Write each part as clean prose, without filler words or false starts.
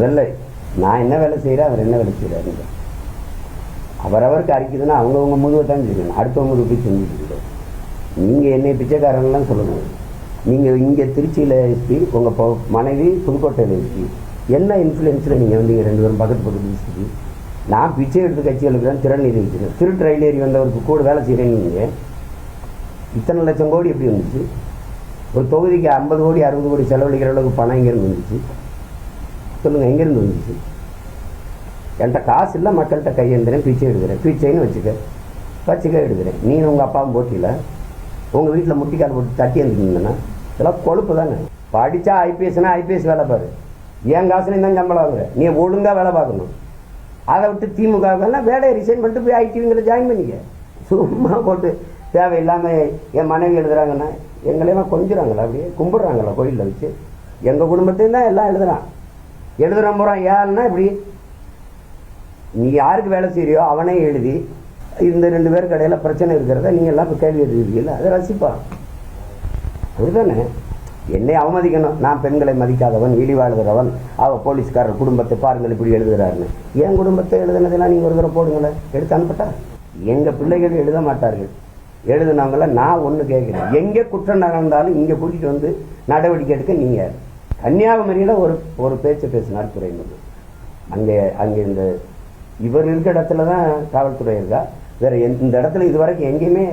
முதல்ல நான் என்ன வேலை செய்கிறேன், அவர் என்ன வேலை செய்கிறாருங்க. அவரவருக்கு அரிக்குதுன்னா அவங்கவுங்க முதுவை தான் செய்யணும், அடுத்தவங்க முதுகு போய் செஞ்சுட்டு இருக்கோம். நீங்கள் என்னை பிச்சைக்காரங்களாம் சொல்லணும். நீங்கள் இங்கே திருச்சியில் எஸ்பி, உங்கள் மனைவி புதுக்கோட்டையில் எஸ்பி, என்ன இன்ஃப்ளூயன்ஸில் நீங்கள் வந்து 2 பேரும் பக்கத்து டிஸ்ட்ரிக்ட். நான் பிச்சை எடுத்து கட்சிகளுக்கு தான் திறன் நிதி வச்சுருக்கேன். திருட்டு ரயில் ஏறி வந்தவருக்கு கூட வேலை செய்கிறேன்னு நீங்கள் இத்தனை லட்சம் கோடி எப்படி வந்துச்சு? ஒரு தொகுதிக்கு 50 கோடி 60 கோடி செலவழிக்கிற அளவுக்கு பணம் எங்கேருந்து வந்துச்சு சொல்லுங்கள்? எங்கேருந்து வந்துச்சு? என்கிட்ட காசு இல்லை, மக்கள்கிட்ட கையெழுந்துறேன், பிச்சை எடுக்கிறேன். பிச்சைன்னு வச்சுக்க எடுக்கிறேன். நீ உங்கள் அப்பாவும் போட்டியில் உங்கள் வீட்டில் முட்டிக்கால் போட்டு தட்டி எழுந்துருந்தீங்கன்னா இதெல்லாம் கொழுப்பு தானே. படித்தா ஐபிஎஸ்னா ஐபிஎஸ் வேலை பாரு, என் காசுலேயும் தான் சம்பளம் ஆகுற. நீ ஒழுங்காக வேலை பார்க்கணும். அதை விட்டு திமுகலாம் வேலையை ரிசைன் பண்ணிட்டு போய் ஐடிவிங்களை ஜாயின் பண்ணிக்க. சும்மா போட்டு தேவையில்லாமல் என் மனைவி எழுதுறாங்கன்னா எங்களையெல்லாம் கொஞ்சுறாங்களா, அப்படியே கும்பிட்றாங்களா கோயிலில் வச்சு? எங்கள் குடும்பத்தையும் தான் எல்லாம் எழுதுறான் போகிறான். ஏன்னா இப்படி நீ யாருக்கு வேலை செய்கிறியோ அவனே எழுதி இந்த 2 பேருக்கு இடையில பிரச்சனை இருக்கிறத நீங்கள் எல்லாம் இப்போ கேள்வி எழுதிருக்கீங்களா? அதை ரசிப்பான். அதுதானே என்னை அவமதிக்கணும். நான் பெண்களை மதிக்காதவன், இழிவாழுகிறவன், அவள் போலீஸ்காரர் குடும்பத்தை பாருங்கள் இப்படி எழுதுகிறாருன்னு. என் குடும்பத்தை எழுதுனதெல்லாம் நீங்கள் ஒரு தடவை போடுங்களேன், எடுத்து அனுப்பட்டா. எங்கள் பிள்ளைகள் எழுத மாட்டார்கள். எழுதுனவங்கள நான் ஒன்று கேட்குறேன், எங்கே குற்றம் நடந்தாலும் இங்கே கூட்டிகிட்டு வந்து நடவடிக்கை எடுக்க நீங்கள். கன்னியாகுமரியில் ஒரு பேச்சு பேசினார் துறைமுருகன். அங்கே இந்த இவர் இருக்கிற இடத்துல தான் காவல்துறை இருக்கா, வேறு இந்த இடத்துல இது வரைக்கும் எங்கேயுமே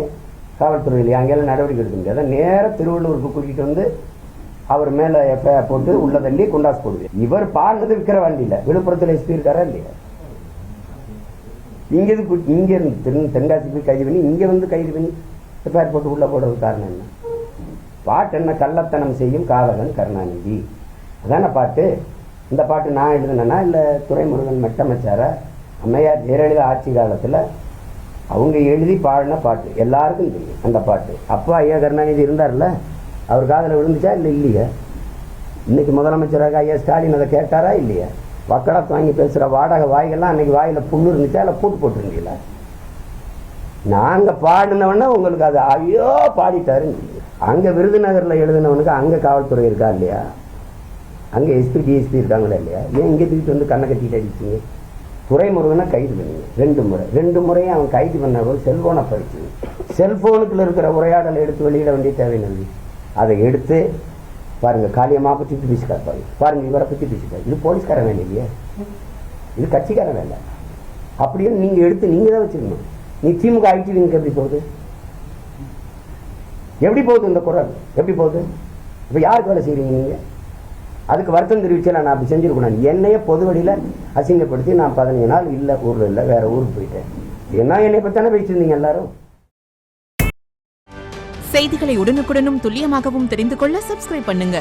காவல்துறை இல்லையா? அங்கெல்லாம் நடவடிக்கை எடுக்க முடியாது. நேராக திருவள்ளூருக்கு கூட்டிகிட்டு வந்து அவர் மேலே எஃப்ஐஆர் போட்டு உள்ள தள்ளி குண்டாஸ் போடுது. இவர் பாடுறது விற்கிற வண்டியில் விழுப்புரத்தில் எஸ்பி இருக்காரா இல்லையா? இங்கே இருந்து தென்காசி போய் கைது பண்ணி இங்கே வந்து கைது பண்ணி எஃப்ஐஆர் போட்டு உள்ளே போடுறது காரணம் என்ன? பாட்டு என்ன? கள்ளத்தனம் செய்யும் காவலன் கருணாநிதி, அதான பாட்டு. இந்த பாட்டு நான் எழுதுனேன்னா இல்லை துரைமுருகன் மெட்டமைச்சாரா? அம்மையார் ஜெயலலிதா ஆட்சி காலத்தில் அவங்க எழுதி பாடின பாட்டு எல்லாருக்கும் தெரியும் அந்த பாட்டு. அப்போ ஐயா கருணாநிதி இருந்தார்ல, அவர் காதில் விழுந்துச்சா இல்லை இல்லையா? இன்றைக்கி முதலமைச்சராக ஐயா ஸ்டாலின் அதை கேட்டாரா இல்லையா? வக்கடத்து வாங்கி பேசுகிற வாடகை வாய்கள்லாம் அன்றைக்கி வாயில் புண்ணு இருந்துச்சா இல்லை பூட்டு போட்டுருந்தீங்களா? நாங்கள் பாடினவொன்னே உங்களுக்கு அது ஐயோ பாடிட்டாருன்னு. அங்கே விருதுநகரில் எழுதினவனுக்கு அங்கே காவல்துறை இருக்கா இல்லையா? அங்கே எஸ்பி டிஎஸ்பி இருக்காங்களா இல்லையா? ஏன் இங்கே தூக்கிட்டு வந்து கண்ணை கட்டிட்டு அடிச்சிங்க? துரைமுருகனை கைது பண்ணுங்க 2 முறையும் அவன் கைது பண்ண போது செல்ஃபோனை பறிச்சு, செல்ஃபோனுக்குள்ள இருக்கிற உரையாடலை எடுத்து வெளியிட வேண்டிய தேவையில்லை. அதை எடுத்து பாருங்கள், காலியமாக பற்றி பேசிக்கார் பாருங்கள், இவரை பற்றி பேசிக்கார். இது போலீஸ்காரன் வேலை இல்லையா? இது கட்சிக்காரன் வேலை. அப்படின்னு நீங்கள் எடுத்து நீங்கள் தான் வச்சுக்கணும். நீ திமுக ஐடிவிங்க எப்படி போகுது? எப்படி போகுது இந்த குரல்? எப்படி போகுது? இப்போ யாருக்கு வேலை செய்கிறீங்க நீங்கள்? அதுக்கு வருத்தம் தெரிவிச்சு நான் அப்படி செஞ்சுருக்கணும். என்னையே பொது வழியில் அசிங்கப்படுத்தி நான் 15 நாள் இல்லை ஊரில் இல்லை வேறு ஊருக்கு போயிட்டேன். என்ன என்னை பற்றி தானே பேசியிருந்தீங்க எல்லாரும். செய்திகளை உடனுக்குடனும் துல்லியமாகவும் தெரிந்து கொள்ள சப்ஸ்கிரைப் பண்ணுங்க.